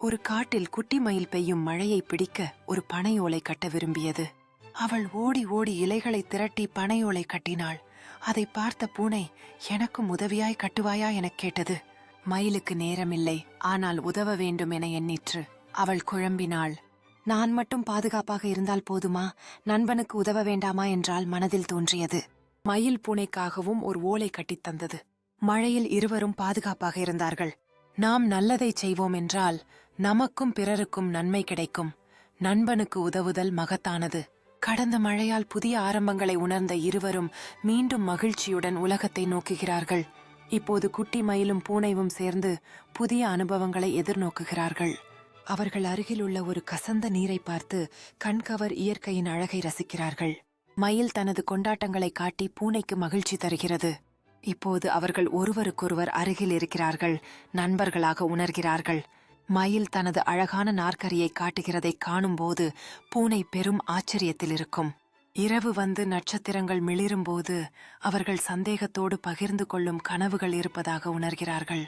ஒரு காட்டில் குட்டி மயில் பெய்யும் மழையை பிடிக்க ஒரு பனையோலை கட்ட விரும்பியது. அவள் ஓடி ஓடி இலைகளை திரட்டி பனையோலை கட்டினாள். அதை பார்த்த பூனை, எனக்கும் உதவியாய் கட்டுவாயா எனக் கேட்டது. மயிலுக்கு நேரமில்லை, ஆனால் உதவ வேண்டும் என எண்ணிற்று. அவள் குழம்பினாள். நான் மட்டும் பாதுகாப்பாக இருந்தால் போதுமா, நண்பனுக்கு உதவ வேண்டாமா என்றால் மனதில் தோன்றியது. மயில் பூனைக்காகவும் ஒரு ஓலை கட்டித் தந்தது. மழையில் இருவரும் பாதுகாப்பாக இருந்தார்கள். நாம் நல்லதை செய்வோம் என்றால் நமக்கும் பிறருக்கும் நன்மை கிடைக்கும். நண்பனுக்கு உதவுதல் மகத்தானது. கடந்த மழையால் புதிய ஆரம்பங்களை உணர்ந்த இருவரும் மீண்டும் மகிழ்ச்சியுடன் உலகத்தை நோக்குகிறார்கள். இப்போது குட்டி மயிலும் பூனையும் சேர்ந்து புதிய அனுபவங்களை எதிர்நோக்குகிறார்கள். அவர்கள் அருகில் உள்ள ஒரு கசந்த நீரை பார்த்து கண்கவர் இயற்கையின் அழகை ரசிக்கிறார்கள். மயில் தனது கொண்டாட்டங்களை காட்டி பூனைக்கு மகிழ்ச்சி தருகிறது. இப்போது அவர்கள் ஒருவருக்கொருவர் அருகில் இருக்கிறார்கள், நண்பர்களாக உணர்கிறார்கள். மயில் தனது அழகான நாற்கரியை காட்டுகிறதை காணும்போது பூனை பெரும் ஆச்சரியத்தில் இருக்கும். இரவு வந்து நட்சத்திரங்கள் மிளிரும்போது அவர்கள் சந்தேகத்தோடு பகிர்ந்து கொள்ளும் கனவுகள் இருப்பதாக உணர்கிறார்கள்.